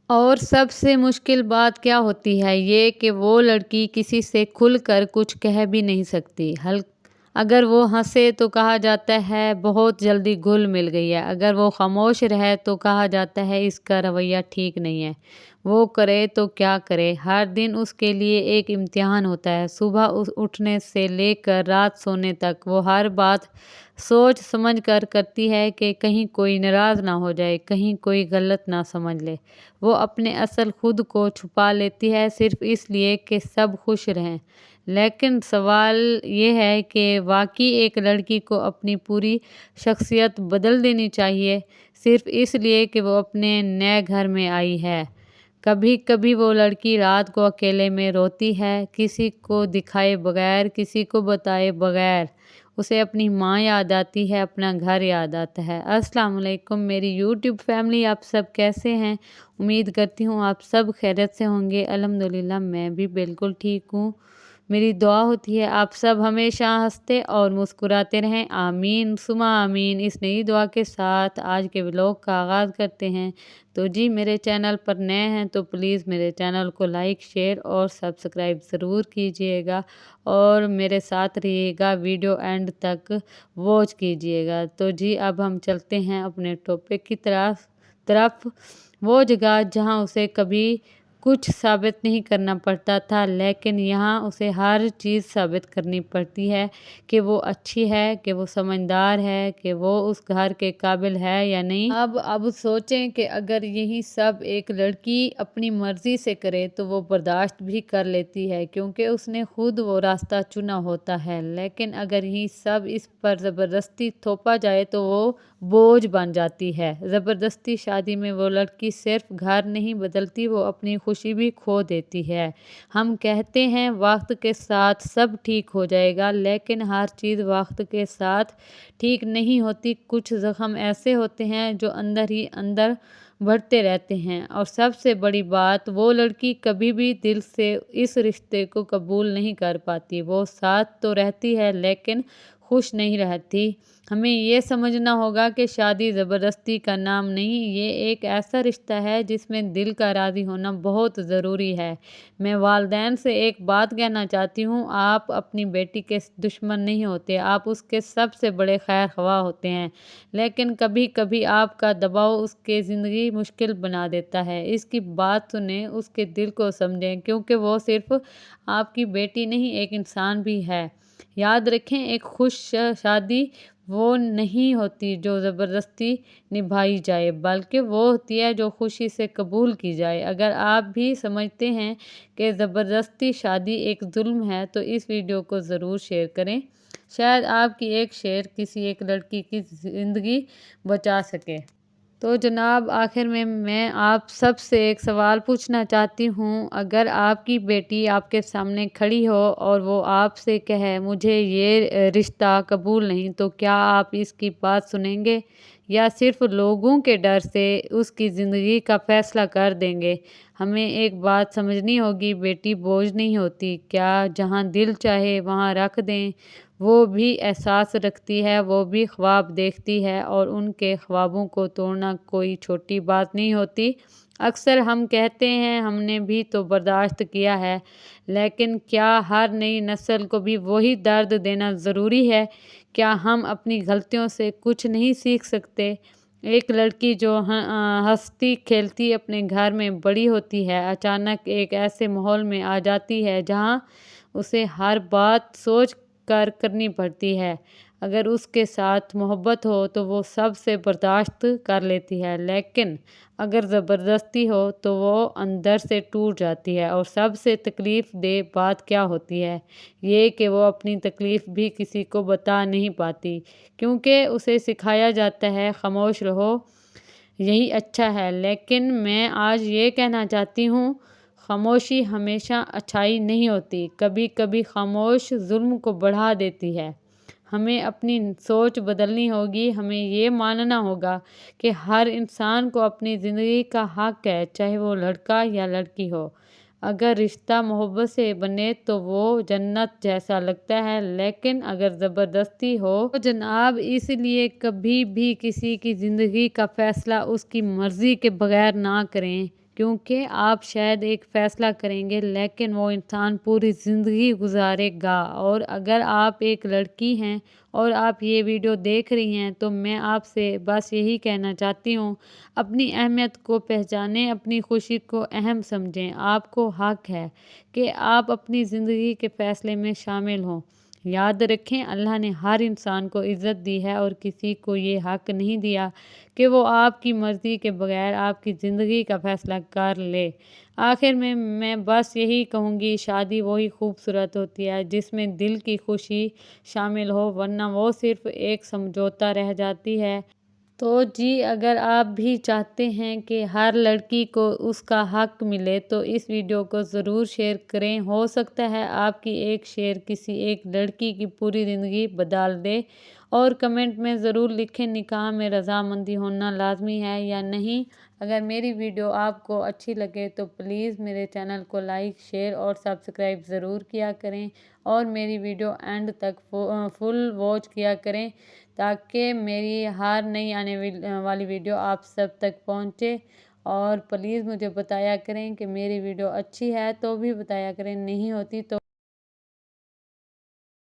اور سب سے مشکل بات کیا ہوتی ہے یہ کہ وہ لڑکی کسی سے کھل کر کچھ کہہ بھی نہیں سکتی۔ اگر وہ ہنسے تو کہا جاتا ہے بہت جلدی گھل مل گئی ہے، اگر وہ خاموش رہے تو کہا جاتا ہے اس کا رویہ ٹھیک نہیں ہے۔ وہ کرے تو کیا کرے، ہر دن اس کے لیے ایک امتحان ہوتا ہے۔ صبح اٹھنے سے لے کر رات سونے تک وہ ہر بات سوچ سمجھ کر کرتی ہے کہ کہیں کوئی ناراض نہ ہو جائے، کہیں کوئی غلط نہ سمجھ لے۔ وہ اپنے اصل خود کو چھپا لیتی ہے صرف اس لیے کہ سب خوش رہیں۔ لیکن سوال یہ ہے کہ واقعی ایک لڑکی کو اپنی پوری شخصیت بدل دینی چاہیے صرف اس لیے کہ وہ اپنے نئے گھر میں آئی ہے؟ کبھی کبھی وہ لڑکی رات کو اکیلے میں روتی ہے، کسی کو دکھائے بغیر، کسی کو بتائے بغیر۔ اسے اپنی ماں یاد آتی ہے، اپنا گھر یاد آتا ہے۔ السلام علیکم میری یوٹیوب فیملی، آپ سب کیسے ہیں؟ امید کرتی ہوں آپ سب خیریت سے ہوں گے۔ الحمدللہ میں بھی بالکل ٹھیک ہوں۔ میری دعا ہوتی ہے آپ سب ہمیشہ ہنستے اور مسکراتے رہیں، آمین ثم آمین۔ اس نئی دعا کے ساتھ آج کے ولاگ کا آغاز کرتے ہیں۔ تو جی میرے چینل پر نئے ہیں تو پلیز میرے چینل کو لائک، شیئر اور سبسکرائب ضرور کیجئے گا اور میرے ساتھ رہیے گا، ویڈیو اینڈ تک واچ کیجئے گا۔ تو جی اب ہم چلتے ہیں اپنے ٹاپک کی طرف، وہ جگہ جہاں اسے کبھی کچھ ثابت نہیں کرنا پڑتا تھا لیکن یہاں اسے ہر چیز ثابت کرنی پڑتی ہے کہ وہ اچھی ہے، کہ وہ سمجھدار ہے، کہ وہ اس گھر کے قابل ہے یا نہیں۔ اب سوچیں کہ اگر یہی سب ایک لڑکی اپنی مرضی سے کرے تو وہ برداشت بھی کر لیتی ہے کیونکہ اس نے خود وہ راستہ چنا ہوتا ہے، لیکن اگر یہی سب اس پر زبردستی تھوپا جائے تو وہ بوجھ بن جاتی ہے۔ زبردستی شادی میں وہ لڑکی صرف گھر نہیں بدلتی، وہ اپنی خوشی بھی کھو دیتی ہے۔ ہم کہتے ہیں وقت کے ساتھ سب ٹھیک ہو جائے گا لیکن ہر چیز وقت کے ساتھ ٹھیک نہیں ہوتی۔ کچھ زخم ایسے ہوتے ہیں جو اندر ہی اندر بڑھتے رہتے ہیں، اور سب سے بڑی بات وہ لڑکی کبھی بھی دل سے اس رشتے کو قبول نہیں کر پاتی۔ وہ ساتھ تو رہتی ہے لیکن خوش نہیں رہتی۔ ہمیں یہ سمجھنا ہوگا کہ شادی زبردستی کا نام نہیں، یہ ایک ایسا رشتہ ہے جس میں دل کا راضی ہونا بہت ضروری ہے۔ میں والدین سے ایک بات کہنا چاہتی ہوں، آپ اپنی بیٹی کے دشمن نہیں ہوتے، آپ اس کے سب سے بڑے خیر خواہ ہوتے ہیں، لیکن کبھی کبھی آپ کا دباؤ اس کی زندگی مشکل بنا دیتا ہے۔ اس کی بات سنیں، اس کے دل کو سمجھیں کیونکہ وہ صرف آپ کی بیٹی نہیں ایک انسان بھی ہے۔ یاد رکھیں ایک خوش شادی وہ نہیں ہوتی جو زبردستی نبھائی جائے بلکہ وہ ہوتی ہے جو خوشی سے قبول کی جائے۔ اگر آپ بھی سمجھتے ہیں کہ زبردستی شادی ایک ظلم ہے تو اس ویڈیو کو ضرور شیئر کریں، شاید آپ کی ایک شیئر کسی ایک لڑکی کی زندگی بچا سکے۔ تو جناب آخر میں آپ سب سے ایک سوال پوچھنا چاہتی ہوں، اگر آپ کی بیٹی آپ کے سامنے کھڑی ہو اور وہ آپ سے کہے مجھے یہ رشتہ قبول نہیں، تو کیا آپ اس کی بات سنیں گے یا صرف لوگوں کے ڈر سے اس کی زندگی کا فیصلہ کر دیں گے؟ ہمیں ایک بات سمجھنی ہوگی، بیٹی بوجھ نہیں ہوتی، کیا جہاں دل چاہے وہاں رکھ دیں۔ وہ بھی احساس رکھتی ہے، وہ بھی خواب دیکھتی ہے اور ان کے خوابوں کو توڑنا کوئی چھوٹی بات نہیں ہوتی۔ اکثر ہم کہتے ہیں ہم نے بھی تو برداشت کیا ہے، لیکن کیا ہر نئی نسل کو بھی وہی درد دینا ضروری ہے؟ کیا ہم اپنی غلطیوں سے کچھ نہیں سیکھ سکتے؟ ایک لڑکی جو ہنستی کھیلتی اپنے گھر میں بڑی ہوتی ہے، اچانک ایک ایسے ماحول میں آ جاتی ہے جہاں اسے ہر بات سوچ کر کرنی پڑتی ہے۔ اگر اس کے ساتھ محبت ہو تو وہ سب سے برداشت کر لیتی ہے، لیکن اگر زبردستی ہو تو وہ اندر سے ٹوٹ جاتی ہے۔ اور سب سے تکلیف دہ بات کیا ہوتی ہے؟ یہ کہ وہ اپنی تکلیف بھی کسی کو بتا نہیں پاتی کیونکہ اسے سکھایا جاتا ہے خاموش رہو، یہی اچھا ہے۔ لیکن میں آج یہ کہنا چاہتی ہوں، خاموشی ہمیشہ اچھائی نہیں ہوتی، کبھی کبھی خاموش ظلم کو بڑھا دیتی ہے۔ ہمیں اپنی سوچ بدلنی ہوگی، ہمیں یہ ماننا ہوگا کہ ہر انسان کو اپنی زندگی کا حق ہے، چاہے وہ لڑکا یا لڑکی ہو۔ اگر رشتہ محبت سے بنے تو وہ جنت جیسا لگتا ہے، لیکن اگر زبردستی ہو تو جناب اس لیے کبھی بھی کسی کی زندگی کا فیصلہ اس کی مرضی کے بغیر نہ کریں کیونکہ آپ شاید ایک فیصلہ کریں گے لیکن وہ انسان پوری زندگی گزارے گا۔ اور اگر آپ ایک لڑکی ہیں اور آپ یہ ویڈیو دیکھ رہی ہیں تو میں آپ سے بس یہی کہنا چاہتی ہوں، اپنی اہمیت کو پہچانیں، اپنی خوشی کو اہم سمجھیں۔ آپ کو حق ہے کہ آپ اپنی زندگی کے فیصلے میں شامل ہوں۔ یاد رکھیں، اللہ نے ہر انسان کو عزت دی ہے اور کسی کو یہ حق نہیں دیا کہ وہ آپ کی مرضی کے بغیر آپ کی زندگی کا فیصلہ کر لے۔ آخر میں بس یہی کہوں گی، شادی وہی خوبصورت ہوتی ہے جس میں دل کی خوشی شامل ہو، ورنہ وہ صرف ایک سمجھوتا رہ جاتی ہے۔ تو جی، اگر آپ بھی چاہتے ہیں کہ ہر لڑکی کو اس کا حق ملے تو اس ویڈیو کو ضرور شیئر کریں۔ ہو سکتا ہے آپ کی ایک شیئر کسی ایک لڑکی کی پوری زندگی بدل دے۔ اور کمنٹ میں ضرور لکھیں، نکاح میں رضامندی ہونا لازمی ہے یا نہیں۔ اگر میری ویڈیو آپ کو اچھی لگے تو پلیز میرے چینل کو لائک، شیئر اور سبسکرائب ضرور کیا کریں، اور میری ویڈیو اینڈ تک فل واچ کیا کریں تاکہ میری ہر نئی آنے والی ویڈیو آپ سب تک پہنچے۔ اور پلیز مجھے بتایا کریں کہ میری ویڈیو اچھی ہے تو بھی بتایا کریں، نہیں ہوتی تو